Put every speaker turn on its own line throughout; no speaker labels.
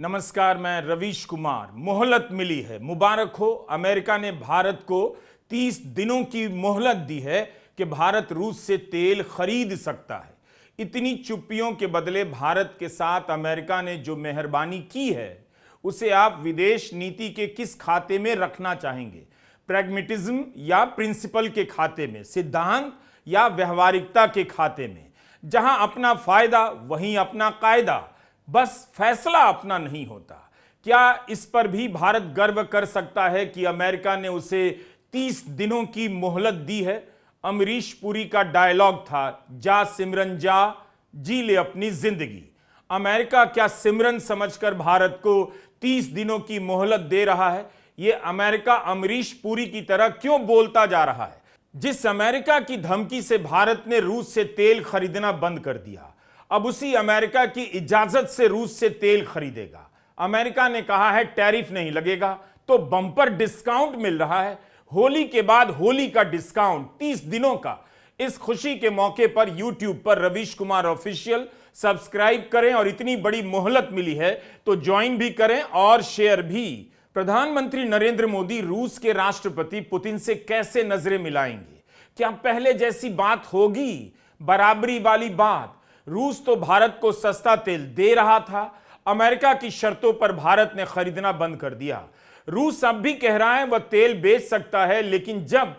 नमस्कार, मैं रवीश कुमार। मोहलत मिली है, मुबारक हो। अमेरिका ने भारत को 30 दिनों की मोहलत दी है कि भारत रूस से तेल खरीद सकता है। इतनी चुप्पियों के बदले भारत के साथ अमेरिका ने जो मेहरबानी की है उसे आप विदेश नीति के किस खाते में रखना चाहेंगे? प्रैग्मेटिज्म या प्रिंसिपल के खाते में, सिद्धांत या व्यवहारिकता के खाते में? जहां अपना फायदा वहीं अपना कायदा, बस फैसला अपना नहीं होता। क्या इस पर भी भारत गर्व कर सकता है कि अमेरिका ने उसे 30 दिनों की मोहलत दी है? अमरीश पुरी का डायलॉग था, जा सिमरन जा, जी ले अपनी जिंदगी। अमेरिका क्या सिमरन समझकर भारत को 30 दिनों की मोहलत दे रहा है? यह अमेरिका अमरीश पुरी की तरह क्यों बोलता जा रहा है? जिस अमेरिका की धमकी से भारत ने रूस से तेल खरीदना बंद कर दिया, अब उसी अमेरिका की इजाजत से रूस से तेल खरीदेगा। अमेरिका ने कहा है टैरिफ नहीं लगेगा, तो बम्पर डिस्काउंट मिल रहा है। होली के बाद होली का डिस्काउंट 30 दिनों का। इस खुशी के मौके पर यूट्यूब पर रवीश कुमार ऑफिशियल सब्सक्राइब करें, और इतनी बड़ी मोहलत मिली है तो ज्वाइन भी करें और शेयर भी। प्रधानमंत्री नरेंद्र मोदी रूस के राष्ट्रपति पुतिन से कैसे नजरें मिलाएंगे? क्या पहले जैसी बात होगी, बराबरी वाली बात? रूस तो भारत को सस्ता तेल दे रहा था, अमेरिका की शर्तों पर भारत ने खरीदना बंद कर दिया। रूस अब भी कह रहा है वह तेल बेच सकता है, लेकिन जब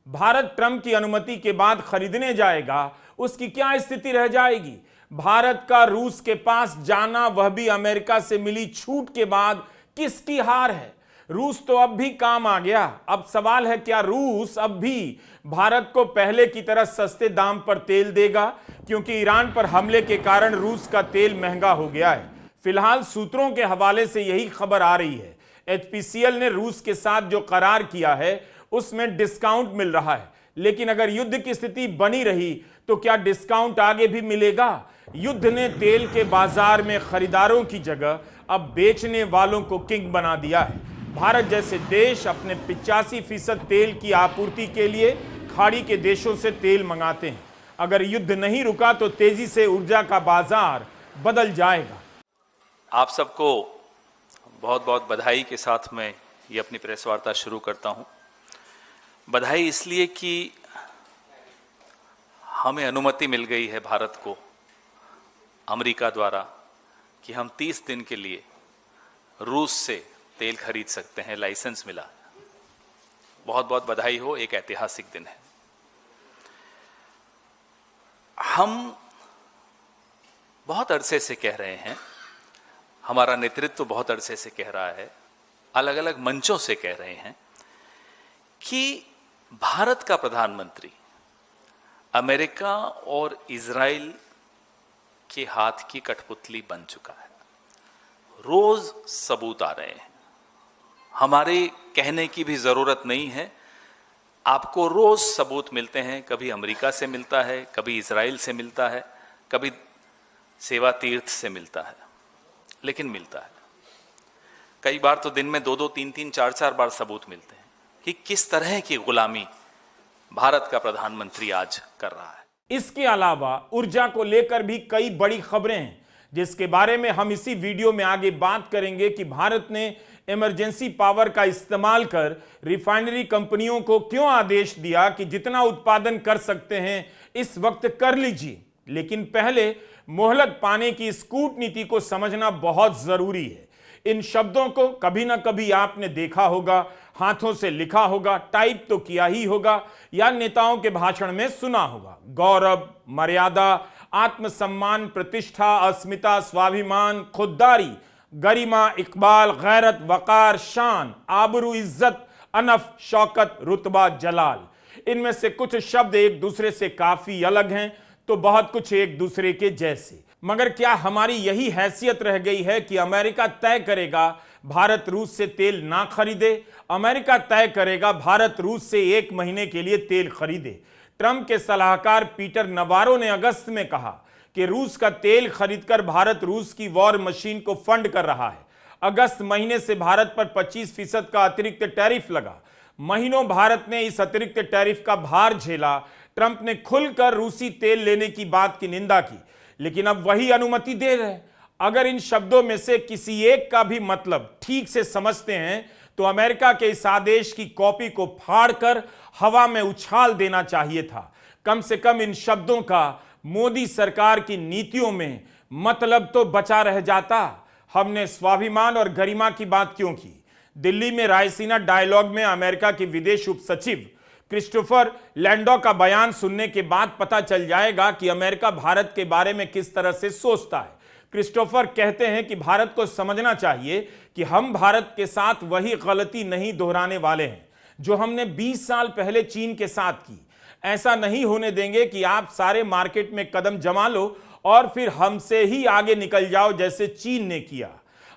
भारत ट्रंप की अनुमति के बाद खरीदने जाएगा उसकी क्या स्थिति रह जाएगी? भारत का रूस के पास जाना, वह भी अमेरिका से मिली छूट के बाद, किसकी हार है? रूस तो अब भी काम आ गया। अब सवाल है, क्या रूस अब भी भारत को पहले की तरह सस्ते दाम पर तेल देगा? क्योंकि ईरान पर हमले के कारण रूस का तेल महंगा हो गया है। फिलहाल सूत्रों के हवाले से यही खबर आ रही है। एचपीसीएल ने रूस के साथ जो करार किया है उसमें डिस्काउंट मिल रहा है, लेकिन अगर युद्ध की स्थिति बनी रही तो क्या डिस्काउंट आगे भी मिलेगा? युद्ध ने तेल के बाजार में खरीदारों की जगह अब बेचने वालों को किंग बना दिया है। भारत जैसे देश अपने 85% तेल की आपूर्ति के लिए खाड़ी के देशों से तेल मंगाते हैं। अगर युद्ध नहीं रुका तो तेजी से ऊर्जा का बाजार बदल जाएगा।
आप सबको बहुत बहुत बधाई के साथ मैं ये अपनी प्रेस वार्ता शुरू करता हूँ। बधाई इसलिए कि हमें अनुमति मिल गई है भारत को अमेरिका द्वारा कि हम 30 दिन के लिए रूस से तेल खरीद सकते हैं, लाइसेंस मिला। बहुत बहुत बधाई हो, एक ऐतिहासिक दिन है। हम बहुत अरसे से कह रहे हैं, हमारा नेतृत्व बहुत अरसे से कह रहा है, अलग अलग मंचों से कह रहे हैं कि भारत का प्रधानमंत्री अमेरिका और इजराइल के हाथ की कठपुतली बन चुका है। रोज सबूत आ रहे हैं, हमारे कहने की भी जरूरत नहीं है, आपको रोज सबूत मिलते हैं। कभी अमेरिका से मिलता है, कभी इजराइल से मिलता है, कभी सेवा तीर्थ से मिलता है, लेकिन मिलता है। कई बार तो दिन में 2-2, 3-3, 4-4 बार सबूत मिलते हैं कि किस तरह की गुलामी भारत का प्रधानमंत्री आज कर रहा है।
इसके अलावा ऊर्जा को लेकर भी कई बड़ी खबरें हैं, जिसके बारे में हम इसी वीडियो में आगे बात करेंगे कि भारत ने इमरजेंसी पावर का इस्तेमाल कर रिफाइनरी कंपनियों को क्यों आदेश दिया कि जितना उत्पादन कर सकते हैं इस वक्त कर लीजिए। लेकिन पहले मोहलत पाने की इस कूटनीति को समझना बहुत जरूरी है। इन शब्दों को कभी ना कभी आपने देखा होगा, हाथों से लिखा होगा, टाइप तो किया ही होगा, या नेताओं के भाषण में सुना होगा। गौरव, मर्यादा, आत्मसम्मान, प्रतिष्ठा, अस्मिता, स्वाभिमान, खुददारी, गरिमा, इकबाल, गैरत, वकार, शान, आबरू, इज्जत, अनफ, शौकत, रुतबा, जलाल। इनमें से कुछ शब्द एक दूसरे से काफी अलग हैं तो बहुत कुछ एक दूसरे के जैसे। मगर क्या हमारी यही हैसियत रह गई है कि अमेरिका तय करेगा भारत रूस से तेल ना खरीदे? अमेरिका तय करेगा भारत रूस से 1 महीने के लिए तेल खरीदे। ट्रंप के सलाहकार पीटर नवारो ने अगस्त में कहा कि रूस का तेल खरीदकर भारत रूस की वॉर मशीन को फंड कर रहा है। अगस्त महीने से भारत पर 25% का अतिरिक्त टैरिफ लगा। महीनों भारत ने इस अतिरिक्त टैरिफ का भार झेला। ट्रंप ने खुलकर रूसी तेल लेने की बात की निंदा की, लेकिन अब वही अनुमति दे रहे। अगर इन शब्दों में से किसी एक का भी मतलब ठीक से समझते हैं तो अमेरिका के इस आदेश की कॉपी को फाड़कर हवा में उछाल देना चाहिए था। कम से कम इन शब्दों का मोदी सरकार की नीतियों में मतलब तो बचा रह जाता। हमने स्वाभिमान और गरिमा की बात क्यों की? दिल्ली में रायसीना डायलॉग में अमेरिका के विदेश उप सचिव क्रिस्टोफर लैंडो का बयान सुनने के बाद पता चल जाएगा कि अमेरिका भारत के बारे में किस तरह से सोचता है। क्रिस्टोफर कहते हैं कि भारत को समझना चाहिए कि हम भारत के साथ वही गलती नहीं दोहराने वाले हैं जो हमने 20 साल पहले चीन के साथ की। ऐसा नहीं होने देंगे कि आप सारे मार्केट में कदम जमा लो और फिर हमसे ही आगे निकल जाओ जैसे चीन ने किया।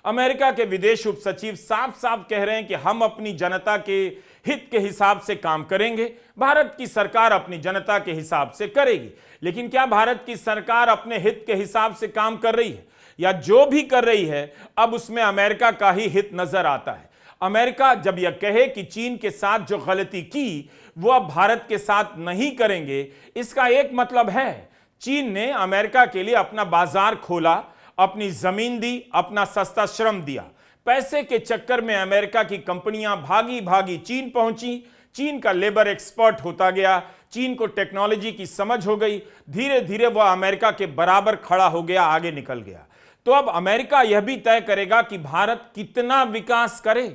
अमेरिका के विदेश उप सचिव साफ साफ कह रहे हैं कि हम अपनी जनता के हित के हिसाब से काम करेंगे, भारत की सरकार अपनी जनता के हिसाब से करेगी। लेकिन क्या भारत की सरकार अपने हित के हिसाब से काम कर रही है, या जो भी कर रही है अब उसमें अमेरिका का ही हित नजर आता है? अमेरिका जब यह कहे कि चीन के साथ जो गलती की वो अब भारत के साथ नहीं करेंगे, इसका एक मतलब है चीन ने अमेरिका के लिए अपना बाजार खोला, अपनी जमीन दी, अपना सस्ता श्रम दिया। पैसे के चक्कर में अमेरिका की कंपनियां भागी भागी चीन पहुंची, चीन का लेबर एक्सपर्ट होता गया, चीन को टेक्नोलॉजी की समझ हो गई, धीरे धीरे वह अमेरिका के बराबर खड़ा हो गया, आगे निकल गया। तो अब अमेरिका यह भी तय करेगा कि भारत कितना विकास करे।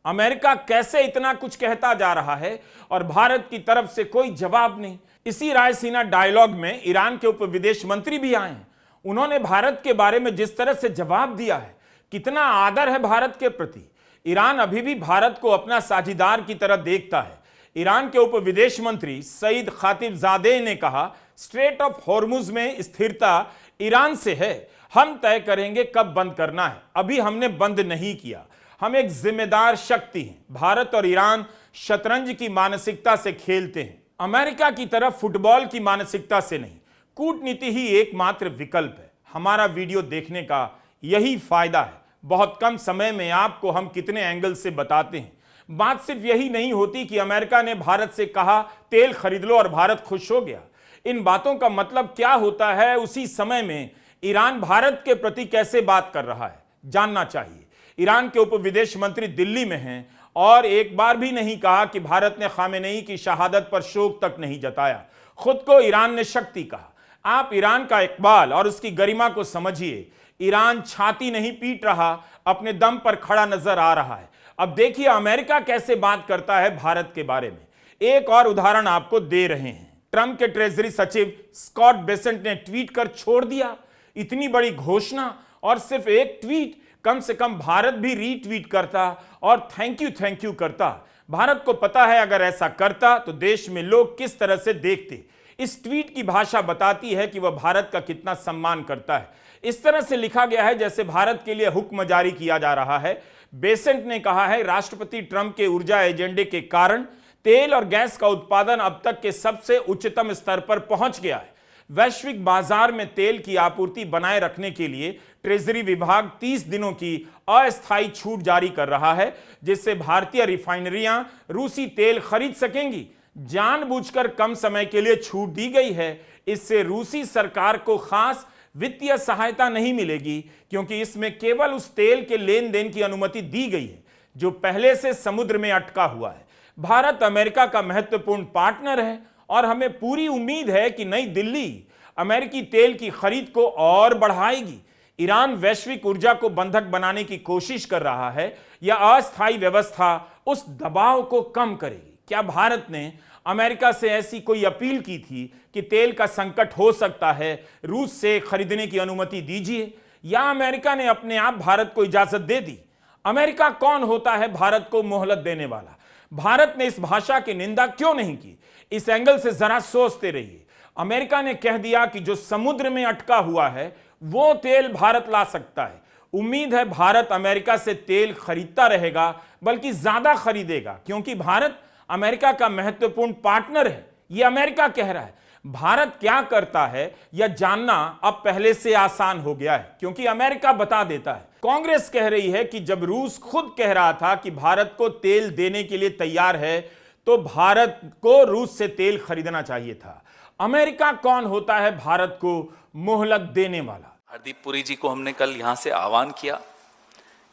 अमेरिका कैसे इतना कुछ कहता जा रहा है और भारत की तरफ से कोई जवाब नहीं। इसी रायसीना डायलॉग में ईरान के उप विदेश मंत्री भी आए हैं। उन्होंने भारत के बारे में जिस तरह से जवाब दिया है, कितना आदर है भारत के प्रति। ईरान अभी भी भारत को अपना साझीदार की तरह देखता है। ईरान के उप विदेश मंत्री सईद खातिबजादे ने कहा, स्ट्रेट ऑफ हॉर्मुज में स्थिरता ईरान से है, हम तय करेंगे कब बंद करना है, अभी हमने बंद नहीं किया। हम एक जिम्मेदार शक्ति हैं। भारत और ईरान शतरंज की मानसिकता से खेलते हैं, अमेरिका की तरफ फुटबॉल की मानसिकता से नहीं। कूटनीति ही एकमात्र विकल्प है। हमारा वीडियो देखने का यही फायदा है। बहुत कम समय में आपको हम कितने एंगल से बताते हैं। बात सिर्फ यही नहीं होती कि अमेरिका ने भारत से कहा तेल खरीद लो और भारत खुश हो गया। इन बातों का मतलब क्या होता है, उसी समय में ईरान भारत के प्रति कैसे बात कर रहा है, जानना चाहिए। ईरान के उप विदेश मंत्री दिल्ली में हैं और एक बार भी नहीं कहा कि भारत ने खामेनेई की शहादत पर शोक तक नहीं जताया। खुद को ईरान ने शक्ति कहा। आप ईरान का इकबाल और उसकी गरिमा को समझिए। ईरान छाती नहीं पीट रहा, अपने दम पर खड़ा नजर आ रहा है। अब देखिए अमेरिका कैसे बात करता है भारत के बारे में। एक और उदाहरण आपको दे रहे हैं। ट्रंप के ट्रेजरी सचिव स्कॉट बेसेंट ने ट्वीट कर छोड़ दिया। इतनी बड़ी घोषणा और सिर्फ एक ट्वीट, कम से कम भारत भी रीट्वीट करता और थैंक यू करता। भारत को पता है अगर ऐसा करता तो देश में लोग किस तरह से देखते। इस ट्वीट की भाषा बताती है कि वह भारत का कितना सम्मान करता है। इस तरह से लिखा गया है जैसे भारत के लिए हुक्म जारी किया जा रहा है। बेसेंट ने कहा है, राष्ट्रपति ट्रंप के ऊर्जा एजेंडे के कारण तेल और गैस का उत्पादन अब तक के सबसे उच्चतम स्तर पर पहुंच गया है। वैश्विक बाजार में तेल की आपूर्ति बनाए रखने के लिए ट्रेजरी विभाग 30 दिनों की अस्थायी छूट जारी कर रहा है, जिससे भारतीय रिफाइनरियां रूसी तेल खरीद सकेंगी। जानबूझकर कम समय के लिए छूट दी गई है। इससे रूसी सरकार को खास वित्तीय सहायता नहीं मिलेगी, क्योंकि इसमें केवल उस तेल के लेन देन की अनुमति दी गई है जो पहले से समुद्र में अटका हुआ है। भारत अमेरिका का महत्वपूर्ण पार्टनर है और हमें पूरी उम्मीद है कि नई दिल्ली अमेरिकी तेल की खरीद को और बढ़ाएगी। ईरान वैश्विक ऊर्जा को बंधक बनाने की कोशिश कर रहा है। यह अस्थायी व्यवस्था उस दबाव को कम करेगी। क्या भारत ने अमेरिका से ऐसी कोई अपील की थी कि तेल का संकट हो सकता है, रूस से खरीदने की अनुमति दीजिए, या अमेरिका ने अपने आप भारत को इजाजत दे दी? अमेरिका कौन होता है भारत को मोहलत देने वाला? भारत ने इस भाषा की निंदा क्यों नहीं की? इस एंगल से जरा सोचते रहिए। अमेरिका ने कह दिया कि जो समुद्र में अटका हुआ है वो तेल भारत ला सकता है। उम्मीद है भारत अमेरिका से तेल खरीदता रहेगा, बल्कि ज्यादा खरीदेगा, क्योंकि भारत अमेरिका का महत्वपूर्ण पार्टनर है। यह अमेरिका कह रहा है। भारत क्या करता है यह जानना अब पहले से आसान हो गया है, क्योंकि अमेरिका बता देता है। कांग्रेस कह रही है कि जब रूस खुद कह रहा था कि भारत को तेल देने के लिए तैयार है, तो भारत को रूस से तेल खरीदना चाहिए था। अमेरिका कौन होता है भारत को मोहलत देने वाला?
हरदीप पुरी जी को हमने कल यहाँ से आह्वान किया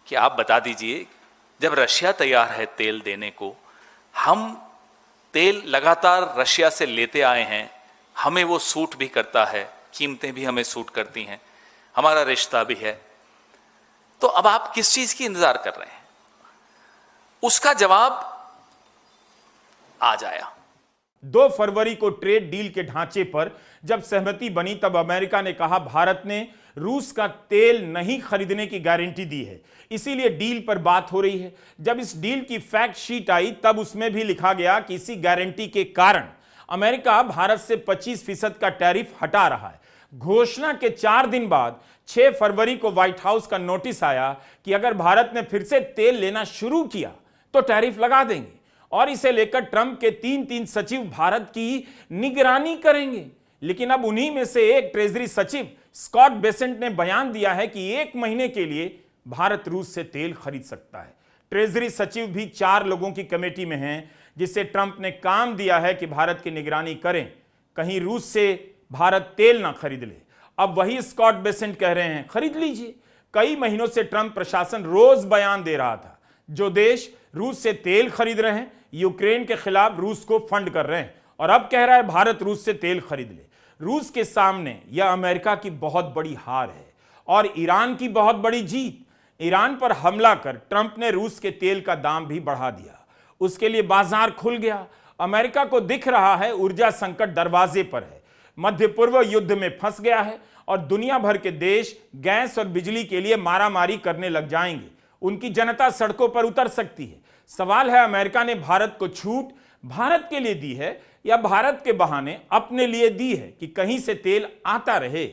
कि आप बता दीजिए, जब रशिया तैयार है तेल देने को, हम तेल लगातार रशिया से लेते आए हैं, हमें वो सूट भी करता है, कीमतें भी हमें सूट करती हैं, हमारा रिश्ता भी है, तो अब आप किस चीज की इंतजार कर रहे हैं? उसका जवाब आज आया।
2 फरवरी को ट्रेड डील के ढांचे पर जब सहमति बनी तब अमेरिका ने कहा भारत ने रूस का तेल नहीं खरीदने की गारंटी दी है, इसीलिए डील पर बात हो रही है। जब इस डील की फैक्ट शीट आई तब उसमें भी लिखा गया कि इसी गारंटी के कारण अमेरिका भारत से 25% का टैरिफ हटा रहा है। घोषणा के 4 दिन बाद 6 फरवरी को व्हाइट हाउस का नोटिस आया कि अगर भारत ने फिर से तेल लेना शुरू किया तो टैरिफ लगा देंगे, और इसे लेकर ट्रंप के 3 सचिव भारत की निगरानी करेंगे। लेकिन अब उन्हीं में से एक ट्रेजरी सचिव स्कॉट बेसेंट ने बयान दिया है कि 1 महीने के लिए भारत रूस से तेल खरीद सकता है। ट्रेजरी सचिव भी 4 लोगों की कमेटी में हैं जिसे ट्रंप ने काम दिया है कि भारत की निगरानी करें, कहीं रूस से भारत तेल ना खरीद ले। अब वही स्कॉट बेसेंट कह रहे हैं खरीद लीजिए। कई महीनों से ट्रंप प्रशासन रोज बयान दे रहा था जो देश रूस से तेल खरीद रहे हैं यूक्रेन के खिलाफ रूस को फंड कर रहे हैं, और अब कह रहा है भारत रूस से तेल खरीद ले। रूस के सामने यह अमेरिका की बहुत बड़ी हार है और ईरान की बहुत बड़ी जीत। ईरान पर हमला कर ट्रंप ने रूस के तेल का दाम भी बढ़ा दिया, उसके लिए बाजार खुल गया। अमेरिका को दिख रहा है ऊर्जा संकट दरवाजे पर है, मध्य पूर्व युद्ध में फंस गया है और दुनिया भर के देश गैस और बिजली के लिए मारामारी करने लग जाएंगे। उनकी जनता सड़कों पर उतर सकती है। सवाल है अमेरिका ने भारत को छूट भारत के लिए दी है या भारत के बहाने अपने लिए दी है कि कहीं से तेल आता रहे।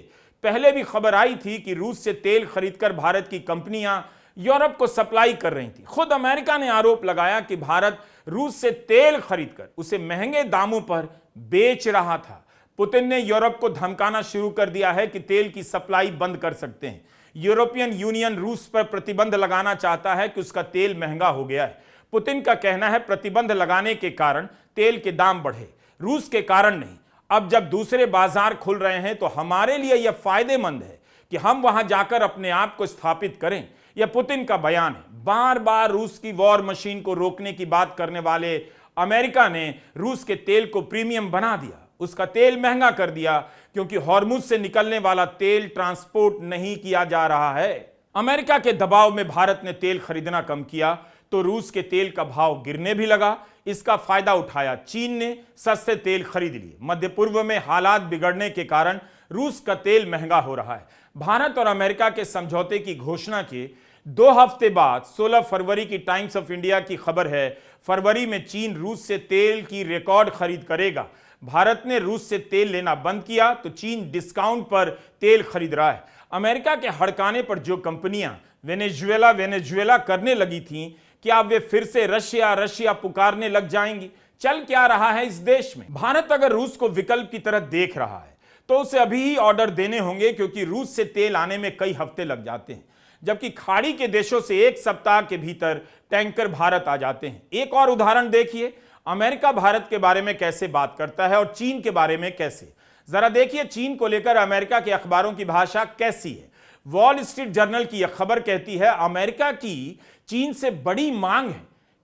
पहले भी खबर आई थी कि रूस से तेल खरीदकर भारत की कंपनियां यूरोप को सप्लाई कर रही थी। खुद अमेरिका ने आरोप लगाया कि भारत रूस से तेल खरीदकर उसे महंगे दामों पर बेच रहा था। पुतिन ने यूरोप को धमकाना शुरू कर दिया है कि तेल की सप्लाई बंद कर सकते हैं। यूरोपियन यूनियन रूस पर प्रतिबंध लगाना चाहता है कि उसका तेल महंगा हो गया है। पुतिन का कहना है प्रतिबंध लगाने के कारण तेल के दाम बढ़े, रूस के कारण नहीं। अब जब दूसरे बाजार खुल रहे हैं तो हमारे लिए यह फायदेमंद है कि हम वहां जाकर अपने आप को स्थापित करें। यह पुतिन का बयान है। बार बार रूस की वॉर मशीन को रोकने की बात करने वाले अमेरिका ने रूस के तेल को प्रीमियम बना दिया, उसका तेल महंगा कर दिया क्योंकि हॉर्मुज से निकलने वाला तेल ट्रांसपोर्ट नहीं किया जा रहा है। अमेरिका के दबाव में भारत ने तेल खरीदना कम किया तो रूस के तेल का भाव गिरने भी लगा। इसका फायदा उठाया चीन ने सस्ते तेल खरीद लिए। मध्य पूर्व में हालात बिगड़ने के कारण रूस का तेल महंगा हो रहा है। भारत और अमेरिका के समझौते की घोषणा के 2 हफ्ते बाद 16 फरवरी की टाइम्स ऑफ इंडिया की खबर है, फरवरी में चीन रूस से तेल की रिकॉर्ड खरीद करेगा। भारत ने रूस से तेल लेना बंद किया तो चीन डिस्काउंट पर तेल खरीद रहा है। अमेरिका के हड़काने पर जो कंपनियां वेनेजुएला करने लगी थीं, क्या वे फिर से रशिया पुकारने लग जाएंगी? चल क्या रहा है इस देश में? भारत अगर रूस को विकल्प की तरह देख रहा है तो उसे अभी ही ऑर्डर देने होंगे, क्योंकि रूस से तेल आने में कई हफ्ते लग जाते हैं, जबकि खाड़ी के देशों से 1 सप्ताह के भीतर टैंकर भारत आ जाते हैं। एक और उदाहरण देखिए, अमेरिका भारत के बारे में कैसे बात करता है और चीन के बारे में कैसे। जरा देखिए चीन को लेकर अमेरिका के अखबारों की भाषा कैसी है। वॉल स्ट्रीट जर्नल की यह खबर कहती है अमेरिका की चीन से बड़ी मांग है।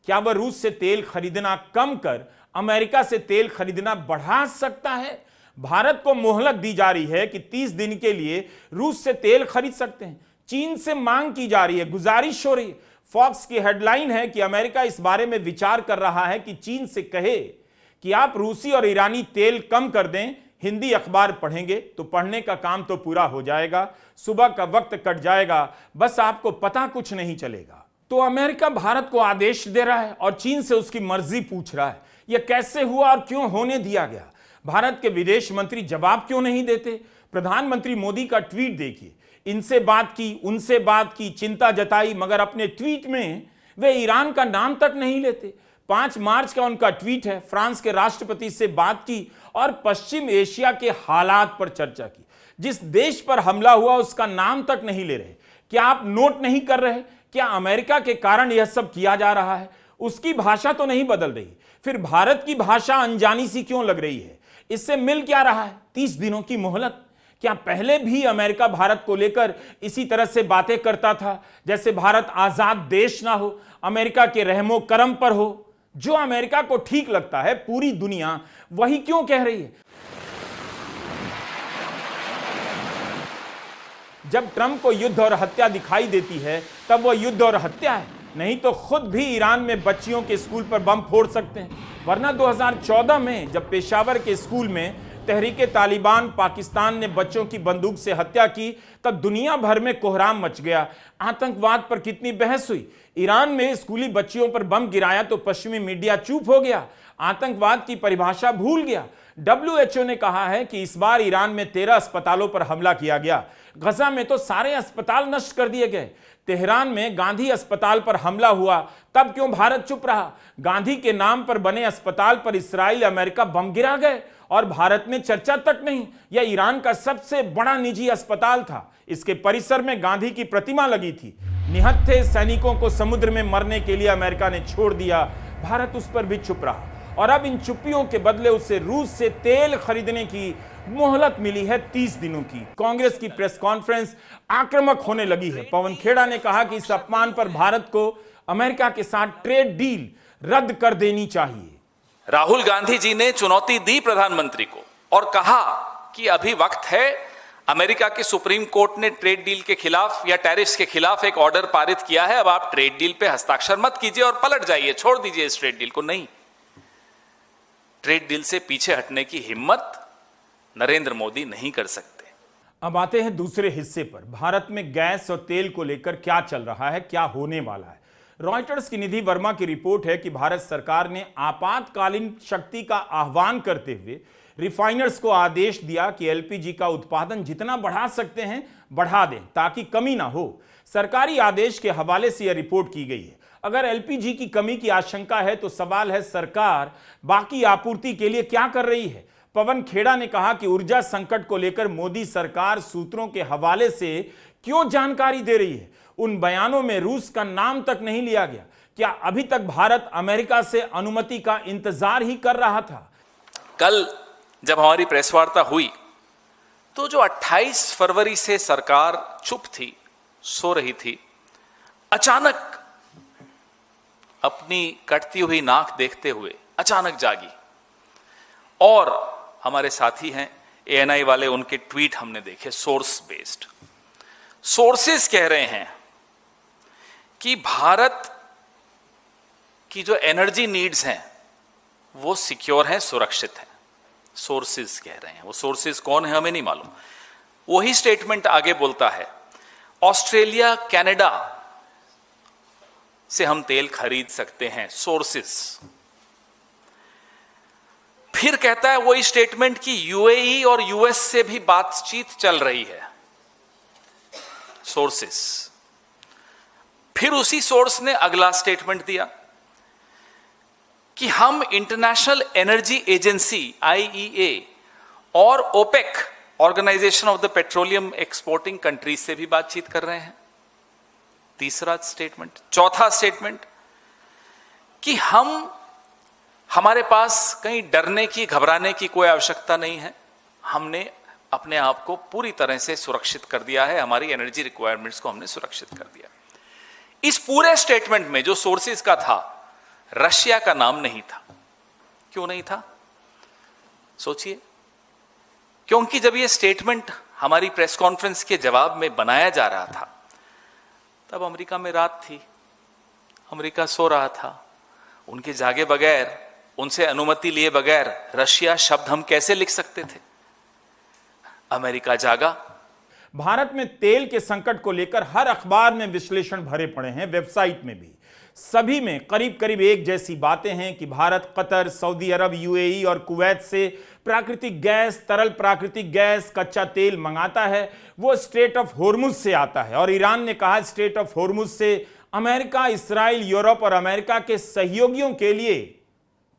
क्या वह रूस से तेल खरीदना कम कर अमेरिका से तेल खरीदना बढ़ा सकता है? भारत को मोहलत दी जा रही है कि 30 दिन के लिए रूस से तेल खरीद सकते हैं। चीन से मांग की जा रही है, गुजारिश हो रही है। फॉक्स की हेडलाइन है कि अमेरिका इस बारे में विचार कर रहा है कि चीन से कहे कि आप रूसी और ईरानी तेल कम कर दें। हिंदी अखबार पढ़ेंगे तो पढ़ने का काम तो पूरा हो जाएगा, सुबह का वक्त कट जाएगा, बस आपको पता कुछ नहीं चलेगा। तो अमेरिका भारत को आदेश दे रहा है और चीन से उसकी मर्जी पूछ रहा है। यह कैसे हुआ और क्यों होने दिया गया? भारत के विदेश मंत्री जवाब क्यों नहीं देते? प्रधानमंत्री मोदी का ट्वीट देखिए, इनसे बात की, उनसे बात की, चिंता जताई, मगर अपने ट्वीट में वे ईरान का नाम तक नहीं लेते। 5 मार्च का उनका ट्वीट है, फ्रांस के राष्ट्रपति से बात की और पश्चिम एशिया के हालात पर चर्चा की। जिस देश पर हमला हुआ उसका नाम तक नहीं ले रहे। क्या आप नोट नहीं कर रहे? क्या अमेरिका के कारण यह सब किया जा रहा है? उसकी भाषा तो नहीं बदल रही, फिर भारत की भाषा अनजानी सी क्यों लग रही है? इससे मिल क्या रहा है? 30 दिनों की मोहलत। क्या पहले भी अमेरिका भारत को लेकर इसी तरह से बातें करता था, जैसे भारत आजाद देश ना हो, अमेरिका के रहमो करम पर हो? जो अमेरिका को ठीक लगता है पूरी दुनिया वही क्यों कह रही है? जब ट्रंप को युद्ध और हत्या दिखाई देती है तब वह युद्ध और हत्या है, नहीं तो खुद भी ईरान में बच्चियों के स्कूल पर बम फोड़ सकते हैं। वरना 2014 में जब पेशावर के स्कूल में तहरीके तालिबान पाकिस्तान ने बच्चों की बंदूक से हत्या की तब दुनिया भर में कोहराम मच गया। आतंकवाद पर कितनी बहस हुई। ईरान में स्कूली बच्चियों पर बम गिराया तो पश्चिमी मीडिया चुप हो गया, आतंकवाद की परिभाषा भूल गया। WHO ने कहा है कि इस बार ईरान में 13 अस्पतालों पर हमला किया गया। गजा में तो सारे अस्पताल नष्ट कर दिए गए। तेहरान में गांधी अस्पताल पर हमला हुआ, तब क्यों भारत चुप रहा? गांधी के नाम पर बने अस्पताल पर इस्राइल अमेरिका बम गिरा गए और भारत में चर्चा तक नहीं। यह ईरान का सबसे बड़ा निजी अस्पताल था, इसके परिसर में गांधी की प्रतिमा लगी थी। निहत्थे सैनिकों को समुद्र में मरने के लिए अमेरिका ने छोड़ दिया, भारत उस पर भी चुप रहा। और अब इन चुप्पियों के बदले उसे रूस से तेल खरीदने की मोहलत मिली है 30 दिनों की। कांग्रेस की प्रेस कॉन्फ्रेंस आक्रामक होने लगी है। पवन खेड़ा ने कहा कि इस अपमान पर भारत को अमेरिका के साथ ट्रेड डील रद्द कर देनी चाहिए।
राहुल गांधी जी ने चुनौती दी प्रधानमंत्री को और कहा कि अभी वक्त है, अमेरिका की सुप्रीम कोर्ट ने ट्रेड डील के खिलाफ या टैरिफ्स के खिलाफ एक ऑर्डर पारित किया है, अब आप ट्रेड डील पे हस्ताक्षर मत कीजिए और पलट जाइए, छोड़ दीजिए इस ट्रेड डील को। नहीं, ट्रेड डील से पीछे हटने की हिम्मत नरेंद्र मोदी नहीं कर सकते।
अब आते हैं दूसरे हिस्से पर। भारत में गैस और तेल को लेकर क्या चल रहा है, क्या होने वाला है? रॉयटर्स की निधि वर्मा की रिपोर्ट है कि भारत सरकार ने आपातकालीन शक्ति का आह्वान करते हुए रिफाइनर्स को आदेश दिया कि एलपीजी का उत्पादन जितना बढ़ा सकते हैं बढ़ा दें ताकि कमी ना हो। सरकारी आदेश के हवाले से यह रिपोर्ट की गई है। अगर एलपीजी की कमी की आशंका है तो सवाल है सरकार बाकी आपूर्ति के लिए क्या कर रही है? पवन खेड़ा ने कहा कि ऊर्जा संकट को लेकर मोदी सरकार सूत्रों के हवाले से क्यों जानकारी दे रही है? उन बयानों में रूस का नाम तक नहीं लिया गया। क्या अभी तक भारत अमेरिका से अनुमति का इंतजार ही कर रहा था?
कल जब हमारी प्रेस वार्ता हुई तो जो 28 फरवरी से सरकार चुप थी, सो रही थी, अचानक अपनी कटती हुई नाक देखते हुए अचानक जागी। और हमारे साथी हैं एएनआई वाले, उनके ट्वीट हमने देखे, सोर्स बेस्ड। सोर्सेस कह रहे हैं कि भारत की जो एनर्जी नीड्स हैं वो सिक्योर हैं, सुरक्षित हैं। सोर्सेस कह रहे हैं, वो सोर्सेस कौन है हमें नहीं मालूम। वही स्टेटमेंट आगे बोलता है ऑस्ट्रेलिया कनाडा से हम तेल खरीद सकते हैं, सोर्सेस। फिर कहता है वही स्टेटमेंट कि यूएई और यूएस से भी बातचीत चल रही है, सोर्सेस। फिर उसी सोर्स ने अगला स्टेटमेंट दिया कि हम इंटरनेशनल एनर्जी एजेंसी आईईए और OPEC organization of the petroleum exporting countries से भी बातचीत कर रहे हैं। तीसरा स्टेटमेंट। चौथा स्टेटमेंट कि हमारे पास कहीं डरने की, घबराने की कोई आवश्यकता नहीं है, हमने अपने आप को पूरी तरह से सुरक्षित कर दिया है, हमारी एनर्जी रिक्वायरमेंट्स को हमने सुरक्षित कर दिया। इस पूरे स्टेटमेंट में जो सोर्सेस का था, रशिया का नाम नहीं था। क्यों नहीं था? सोचिए। क्योंकि जब यह स्टेटमेंट हमारी प्रेस कॉन्फ्रेंस के जवाब में बनाया जा रहा था तब अमेरिका में रात थी, अमेरिका सो रहा था। उनके जागे बगैर, उनसे अनुमति लिए बगैर रशिया शब्द हम कैसे लिख सकते थे? अमेरिका जागा।
भारत में तेल के संकट को लेकर हर अखबार में विश्लेषण भरे पड़े हैं, वेबसाइट में भी। सभी में करीब करीब एक जैसी बातें हैं कि भारत कतर, सऊदी अरब, यूएई और कुवैत से प्राकृतिक गैस, तरल प्राकृतिक गैस, कच्चा तेल मंगाता है। वो स्ट्रेट ऑफ होर्मुज से आता है और ईरान ने कहा स्ट्रेट ऑफ होर्मुज से अमेरिका, इस्राइल, यूरोप और अमेरिका के सहयोगियों के लिए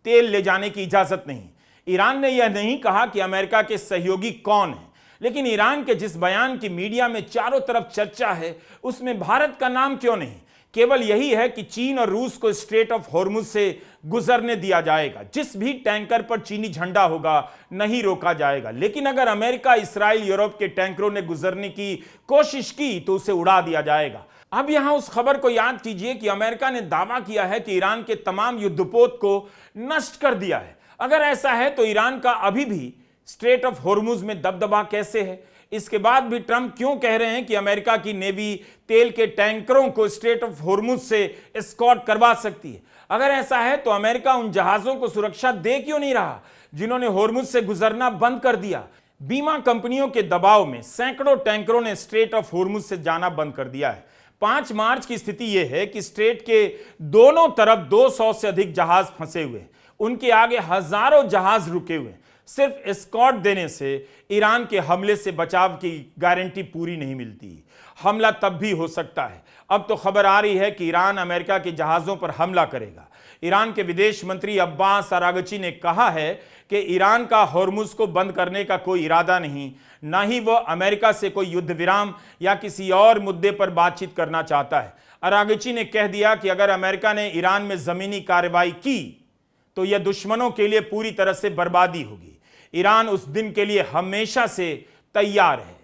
तेल ले जाने की इजाजत नहीं। ईरान ने यह नहीं कहा कि अमेरिका के सहयोगी कौन हैं, लेकिन ईरान के जिस बयान की मीडिया में चारों तरफ चर्चा है उसमें भारत का नाम क्यों नहीं? केवल यही है कि चीन और रूस को स्ट्रेट ऑफ हॉर्मुज से गुजरने दिया जाएगा। जिस भी टैंकर पर चीनी झंडा होगा नहीं रोका जाएगा। लेकिन अगर अमेरिका, इस्राइल, यूरोप के टैंकरों ने गुजरने की कोशिश की तो उसे उड़ा दिया जाएगा। अब यहां उस खबर को याद कीजिए कि अमेरिका ने दावा किया है कि ईरान के तमाम युद्धपोत को नष्ट कर दिया है। अगर ऐसा है तो ईरान का अभी भी स्ट्रेट ऑफ हॉर्मुज में दबदबा कैसे है? इसके बाद भी ट्रंप क्यों कह रहे हैं कि अमेरिका की नेवी तेल के टैंकरों को स्ट्रेट ऑफ हॉर्मुज से एस्कॉर्ट करवा सकती है? अगर ऐसा है तो अमेरिका उन जहाजों को सुरक्षा दे क्यों नहीं रहा जिन्होंने हॉर्मुज से गुजरना बंद कर दिया? बीमा कंपनियों के दबाव में सैकड़ों टैंकरों ने स्ट्रेट ऑफ हॉर्मुज से जाना बंद कर दिया है। 5 मार्च की स्थिति यह है कि स्ट्रेट के दोनों तरफ 200 से अधिक जहाज फंसे हुए हैं। उनके आगे हजारों जहाज रुके हुए हैं। सिर्फ एस्कॉर्ट देने से ईरान के हमले से बचाव की गारंटी पूरी नहीं मिलती। हमला तब भी हो सकता है। अब तो खबर आ रही है कि ईरान अमेरिका के जहाजों पर हमला करेगा। ईरान के विदेश मंत्री अब्बास अरागची ने कहा है कि ईरान का हॉर्मुज को बंद करने का कोई इरादा नहीं, ना ही वह अमेरिका से कोई युद्ध विराम या किसी और मुद्दे पर बातचीत करना चाहता है। अरागची ने कह दिया कि अगर अमेरिका ने ईरान में जमीनी कार्रवाई की तो यह दुश्मनों के लिए पूरी तरह से बर्बादी होगी। ईरान उस दिन के लिए हमेशा से तैयार है।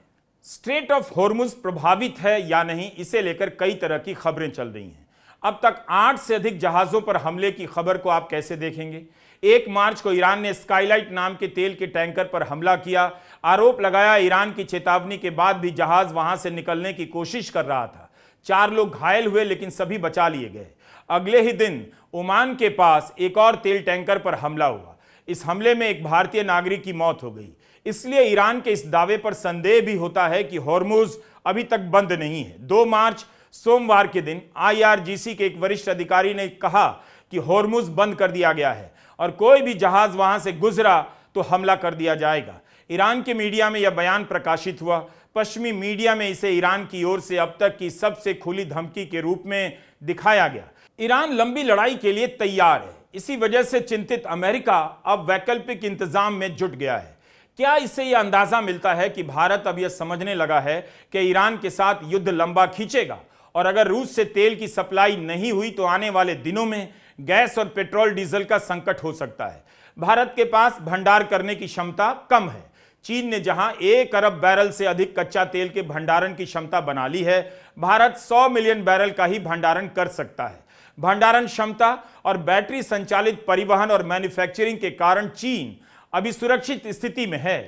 स्ट्रेट ऑफ हॉर्मुज प्रभावित है या नहीं, इसे लेकर कई तरह की खबरें चल रही हैं। अब तक 8 से अधिक जहाजों पर हमले की खबर को आप कैसे देखेंगे? 1 मार्च को ईरान ने स्काईलाइट नाम के तेल के टैंकर पर हमला किया। आरोप लगाया ईरान की चेतावनी के बाद भी जहाज वहां से निकलने की कोशिश कर रहा था। 4 लोग घायल हुए लेकिन सभी बचा लिए गए। अगले ही दिन ओमान के पास एक और तेल टैंकर पर हमला हुआ। इस हमले में एक भारतीय नागरिक की मौत हो गई। इसलिए ईरान के इस दावे पर संदेह भी होता है कि हॉर्मुज अभी तक बंद नहीं है। 2 मार्च सोमवार के दिन IRGC के एक वरिष्ठ अधिकारी ने कहा कि हॉर्मुज बंद कर दिया गया है और कोई भी जहाज वहां से गुजरा तो हमला कर दिया जाएगा। ईरान के मीडिया में यह बयान प्रकाशित हुआ। पश्चिमी मीडिया में इसे ईरान की ओर से अब तक की सबसे खुली धमकी के रूप में दिखाया गया। ईरान लंबी लड़ाई के लिए तैयार है। इसी वजह से चिंतित अमेरिका अब वैकल्पिक इंतजाम में जुट गया है। क्या इससे यह अंदाजा मिलता है कि भारत अब यह समझने लगा है कि ईरान के साथ युद्ध लंबा खींचेगा और अगर रूस से तेल की सप्लाई नहीं हुई तो आने वाले दिनों में गैस और पेट्रोल डीजल का संकट हो सकता है। भारत के पास भंडार करने की क्षमता कम है। चीन ने जहां 1 अरब बैरल से अधिक कच्चा तेल के भंडारण की क्षमता बना ली है, भारत 100 मिलियन बैरल का ही भंडारण कर सकता है। भंडारण क्षमता और बैटरी संचालित परिवहन और मैन्युफैक्चरिंग के कारण चीन अभी सुरक्षित स्थिति में है।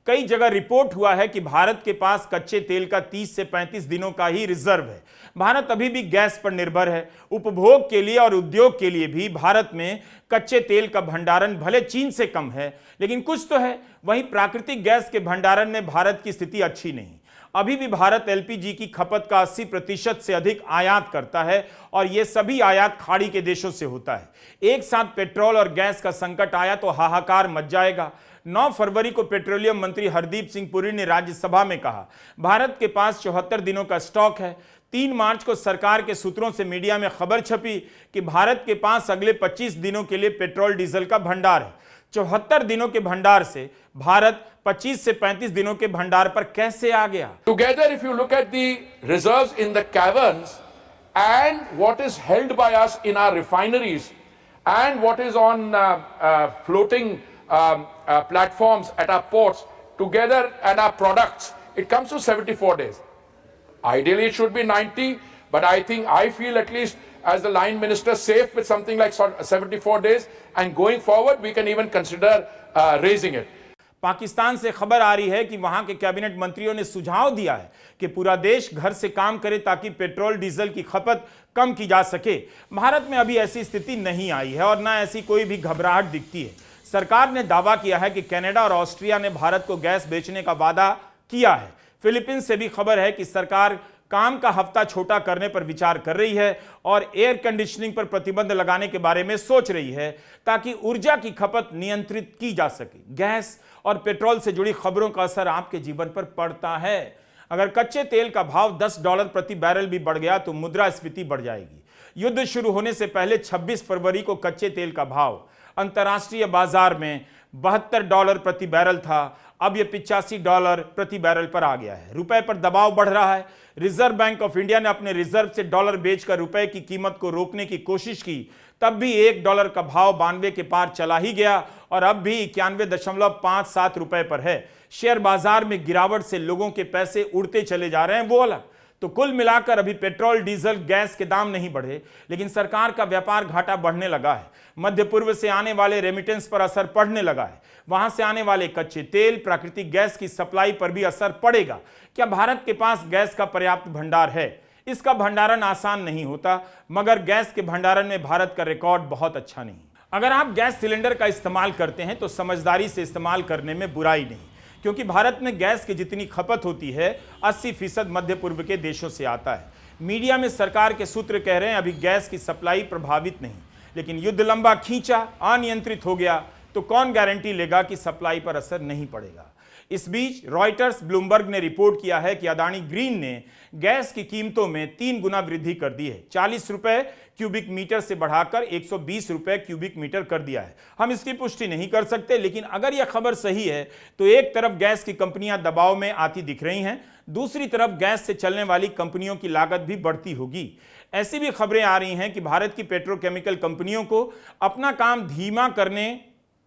कई जगह रिपोर्ट हुआ है कि भारत के पास कच्चे तेल का 30 से 35 दिनों का ही रिजर्व है। भारत अभी भी गैस पर निर्भर है। उपभोग के लिए और उद्योग के लिए भी भारत में कच्चे तेल का भंडारण भले चीन से कम है लेकिन कुछ तो है। वहीं प्राकृतिक गैस के भंडारण में भारत की स्थिति अच्छी नहीं। अभी भी भारत LPG की खपत का 80% से अधिक आयात करता है और यह सभी आयात खाड़ी के देशों से होता है। एक साथ पेट्रोल और गैस का संकट आया तो हाहाकार मच जाएगा। 9 फरवरी को पेट्रोलियम मंत्री हरदीप सिंह पुरी ने राज्यसभा में कहा, भारत के पास 74 दिनों का स्टॉक है। 3 मार्च को सरकार के सूत्रों से मीडिया में खबर छपी कि भारत के पास अगले 25 दिनों के लिए पेट्रोल डीजल का भंडार है। 74 दिनों के भंडार से भारत 25 से 35 दिनों के भंडार पर कैसे आ गया?
Together, if you look at the reserves in the caverns and what is held by us in our refineries and what is on floating platforms at our ports together and our products, it comes to 74 days. Ideally, it should be 90, but I feel at least as the line minister safe with something like 74 days, and going forward we can even consider raising it.
Pakistan से खबर आ रही है कि वहां के cabinet मंत्रियों ने सुझाव दिया है कि पूरा देश घर से काम करे ताकि पेट्रोल डीजल की खपत कम की जा सके। भारत में अभी ऐसी स्थिति नहीं आई है और ना ऐसी कोई भी घबराहट दिखती है। सरकार ने दावा किया है कि कनाडा और ऑस्ट्रिया ने भारत को गैस बेचने का वादा किया है। फिलीपींस से भी खबर है कि सरकार काम का हफ्ता छोटा करने पर विचार कर रही है और एयर कंडीशनिंग पर प्रतिबंध लगाने के बारे में सोच रही है ताकि ऊर्जा की खपत नियंत्रित की जा सके। गैस और पेट्रोल से जुड़ी खबरों का असर आपके जीवन पर पड़ता है। अगर कच्चे तेल का भाव $10 प्रति बैरल भी बढ़ गया तो मुद्रास्फीति बढ़ जाएगी। युद्ध शुरू होने से पहले 26 फरवरी को कच्चे तेल का भाव अंतर्राष्ट्रीय बाजार में $72 प्रति बैरल था। अब यह $85 प्रति बैरल पर आ गया है। रुपए पर दबाव बढ़ रहा है। रिजर्व बैंक ऑफ इंडिया ने अपने रिजर्व से डॉलर बेचकर रुपए की कीमत को रोकने की कोशिश की, तब भी $1 का भाव 92 के पार चला ही गया और अब भी 91.57 रुपए पर है। शेयर बाजार में गिरावट से लोगों के पैसे उड़ते चले जा रहे हैं, वो अलग। तो कुल मिलाकर अभी पेट्रोल, डीजल, गैस के दाम नहीं बढ़े, लेकिन सरकार का व्यापार घाटा बढ़ने लगा है। मध्य पूर्व से आने वाले रेमिटेंस पर असर पड़ने लगा है। वहां से आने वाले कच्चे तेल, प्राकृतिक गैस की सप्लाई पर भी असर पड़ेगा। क्या भारत के पास गैस का पर्याप्त भंडार है? इसका भंडारण आसान नहीं होता, मगर गैस के भंडारण में भारत का रिकॉर्ड बहुत अच्छा नहीं। अगर आप गैस सिलेंडर का इस्तेमाल करते हैं तो समझदारी से इस्तेमाल करने में बुराई नहीं, क्योंकि भारत में गैस की जितनी खपत होती है 80% मध्य पूर्व के देशों से आता है। मीडिया में सरकार के सूत्र कह रहे हैं अभी गैस की सप्लाई प्रभावित नहीं, लेकिन युद्ध लंबा खींचा, अनियंत्रित हो गया तो कौन गारंटी लेगा कि सप्लाई पर असर नहीं पड़ेगा। इस बीच रॉयटर्स, ब्लूमबर्ग ने रिपोर्ट किया है कि अदानी ग्रीन ने गैस की कीमतों में 3 गुना वृद्धि कर दी है। 40 रुपए क्यूबिक मीटर से बढ़ाकर 120 रुपए क्यूबिक मीटर कर दिया है। हम इसकी पुष्टि नहीं कर सकते, लेकिन अगर यह खबर सही है तो एक तरफ गैस की कंपनियां दबाव में आती दिख रही हैं, दूसरी तरफ गैस से चलने वाली कंपनियों की लागत भी बढ़ती होगी। ऐसी भी खबरें आ रही हैं कि भारत की पेट्रोकेमिकल कंपनियों को अपना काम धीमा करने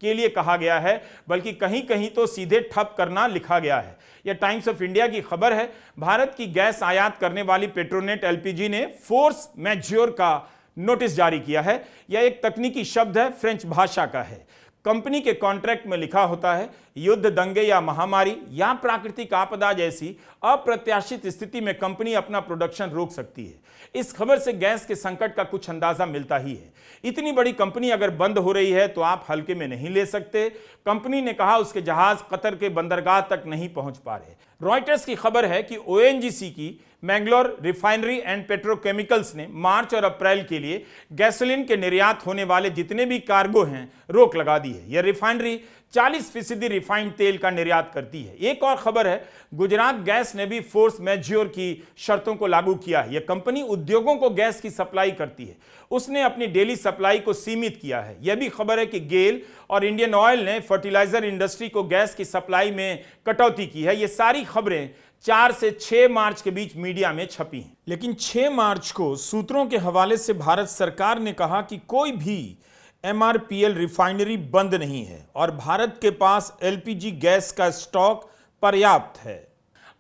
के लिए कहा गया है, बल्कि कहीं कहीं तो सीधे ठप करना लिखा गया है। यह टाइम्स ऑफ इंडिया की खबर है। भारत की गैस आयात करने वाली पेट्रोनेट एलपीजी ने फोर्स मैज्योर का नोटिस जारी किया है। यह एक तकनीकी शब्द है, फ्रेंच भाषा का है। कंपनी के कॉन्ट्रैक्ट में लिखा होता है युद्ध, दंगे या महामारी या प्राकृतिक आपदा जैसी अप्रत्याशित स्थिति में कंपनी अपना प्रोडक्शन रोक सकती है। इस खबर से गैस के संकट का कुछ अंदाजा मिलता ही है। इतनी बड़ी कंपनी अगर बंद हो रही है तो आप हल्के में नहीं ले सकते। कंपनी ने कहा उसके जहाज कतर के बंदरगाह तक नहीं पहुंच पा रहे। रॉयटर्स की खबर है कि ओएनजीसी की मैंगलोर रिफाइनरी एंड पेट्रोकेमिकल्स ने मार्च और अप्रैल के लिए गैसोलीन के निर्यात होने वाले जितने भी कार्गो हैं रोक लगा दी है। यह रिफाइनरी 40% रिफाइंड तेल का निर्यात करती है। एक और खबर है, गुजरात गैस ने भी फोर्स मैज्योर की शर्तों को लागू किया है। यह कंपनी उद्योगों को गैस की सप्लाई करती है, उसने अपनी डेली सप्लाई को सीमित किया है। यह भी खबर है कि गेल और इंडियन ऑयल ने फर्टिलाइजर इंडस्ट्री को गैस की सप्लाई में कटौती की है। ये सारी खबरें 4 से 6 मार्च के बीच मीडिया में छपी हैं। लेकिन 6 मार्च को सूत्रों के हवाले से भारत सरकार ने कहा कि कोई भी एमआरपीएल रिफाइनरी बंद नहीं है और भारत के पास एलपीजी गैस का स्टॉक पर्याप्त है।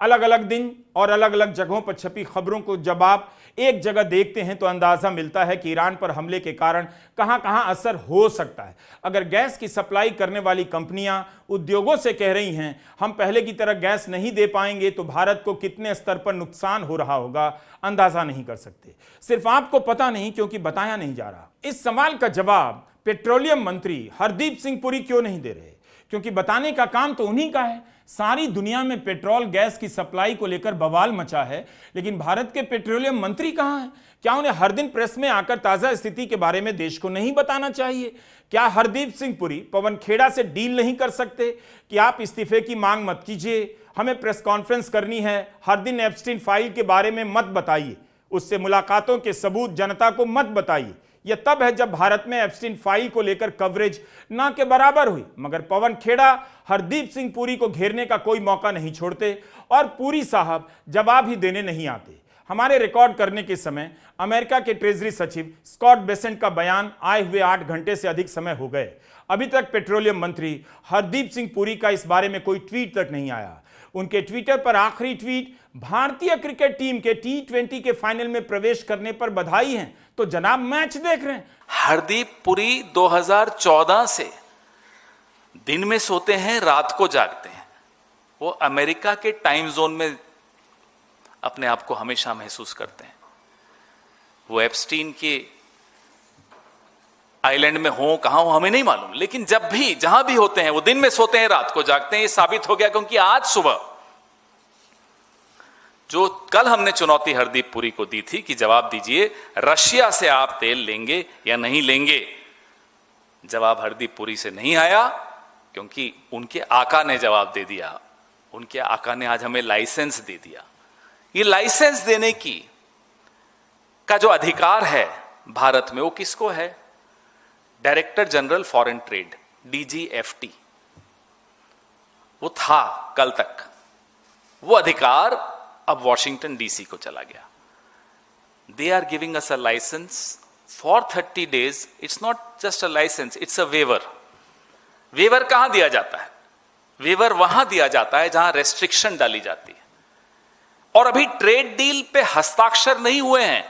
अलग अलग दिन और अलग अलग जगहों पर छपी खबरों को जब आप एक जगह देखते हैं तो अंदाजा मिलता है कि ईरान पर हमले के कारण कहां कहां असर हो सकता है। अगर गैस की सप्लाई करने वाली कंपनियां उद्योगों से कह रही हैं हम पहले की तरह गैस नहीं दे पाएंगे, तो भारत को कितने स्तर पर नुकसान हो रहा होगा अंदाजा नहीं कर सकते। सिर्फ आपको पता नहीं क्योंकि बताया नहीं जा रहा। इस सवाल का जवाब पेट्रोलियम मंत्री हरदीप सिंह पुरी क्यों नहीं दे रहे? क्योंकि बताने का काम तो उन्हीं का है। सारी दुनिया में पेट्रोल गैस की सप्लाई को लेकर बवाल मचा है, लेकिन भारत के पेट्रोलियम मंत्री कहां हैं? क्या उन्हें हर दिन प्रेस में आकर ताजा स्थिति के बारे में देश को नहीं बताना चाहिए? क्या हरदीप सिंह पुरी पवन खेड़ा से डील नहीं कर सकते कि आप इस्तीफे की मांग मत कीजिए, हमें प्रेस कॉन्फ्रेंस करनी है, हर दिन एप्स्टीन फाइल के बारे में मत बताइए, उससे मुलाकातों के सबूत जनता को मत बताइए। यह तब है जब भारत में एप्स्टीन फाइल को लेकर कवरेज ना के बराबर हुई, मगर पवन खेड़ा हरदीप सिंह पुरी को घेरने का कोई मौका नहीं छोड़ते और पुरी साहब जवाब ही देने नहीं आते। हमारे रिकॉर्ड करने के समय अमेरिका के ट्रेजरी सचिव स्कॉट बेसेंट का बयान आए हुए 8 घंटे से अधिक समय हो गए। अभी तक पेट्रोलियम मंत्री हरदीप सिंह पुरी का इस बारे में कोई ट्वीट तक नहीं आया। उनके ट्विटर पर आखिरी ट्वीट भारतीय क्रिकेट टीम के T20 के फाइनल में प्रवेश करने पर बधाई है, तो जनाब मैच देख रहे हैं।
हरदीप पुरी 2014 से दिन में सोते हैं, रात को जागते हैं। वो अमेरिका के टाइम जोन में अपने आप को हमेशा महसूस करते हैं। वो एप्स्टीन के आइलैंड में हो, कहां हो हमें नहीं मालूम, लेकिन जब भी जहां भी होते हैं वो दिन में सोते हैं, रात को जागते हैं। ये साबित हो गया क्योंकि आज सुबह जो कल हमने चुनौती हरदीप पुरी को दी थी कि जवाब दीजिए रशिया से आप तेल लेंगे या नहीं लेंगे, जवाब हरदीप पुरी से नहीं आया क्योंकि उनके आका ने जवाब दे दिया। उनके आका ने आज हमें लाइसेंस दे दिया। ये लाइसेंस देने का जो अधिकार है भारत में वो किसको है? Director general foreign trade, DGFT। वो था कल तक, वो अधिकार अब वॉशिंगटन डीसी को चला गया। They are giving us a license for 30 days। It's not just a license, it's a waiver. Waiver कहां दिया जाता है? वेवर वहां दिया जाता है जहां रेस्ट्रिक्शन डाली जाती है। और अभी ट्रेड डील पे हस्ताक्षर नहीं हुए हैं,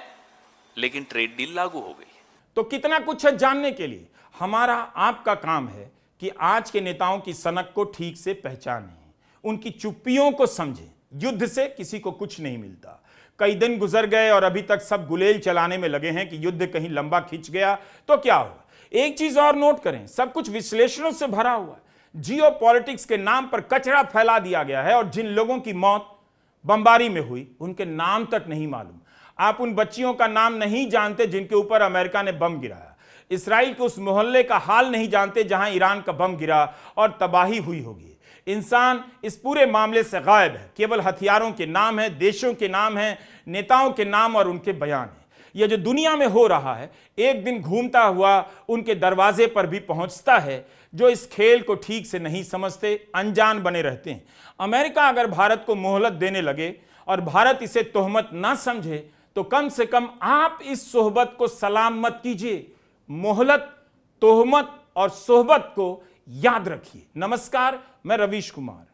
लेकिन ट्रेड डील लागू हो गई।
तो कितना कुछ है जानने के लिए। हमारा आपका काम है कि आज के नेताओं की सनक को ठीक से पहचानें, उनकी चुप्पियों को समझें। युद्ध से किसी को कुछ नहीं मिलता। कई दिन गुजर गए और अभी तक सब गुलेल चलाने में लगे हैं कि युद्ध कहीं लंबा खिंच गया तो क्या होगा। एक चीज और नोट करें, सब कुछ विश्लेषणों से भरा हुआ है। जियोपॉलिटिक्स के नाम पर कचरा फैला दिया गया है और जिन लोगों की मौत बमबारी में हुई उनके नाम तक नहीं मालूम। आप उन बच्चियों का नाम नहीं जानते जिनके ऊपर अमेरिका ने बम गिराया। इसराइल के उस मोहल्ले का हाल नहीं जानते जहां ईरान का बम गिरा और तबाही हुई होगी। इंसान इस पूरे मामले से गायब है। केवल हथियारों के नाम है, देशों के नाम है, नेताओं के नाम और उनके बयान है। यह जो दुनिया में हो रहा है एक दिन घूमता हुआ उनके दरवाजे पर भी पहुंचता है। जो इस खेल को ठीक से नहीं समझते, अनजान बने रहते हैं। अमेरिका अगर भारत को मोहलत देने लगे और भारत इसे तोहमत ना समझे तो कम से कम आप इस सोहबत को सलाम मत कीजिए। मोहलत, तोहमत और सोहबत को याद रखिए। नमस्कार, मैं रवीश कुमार।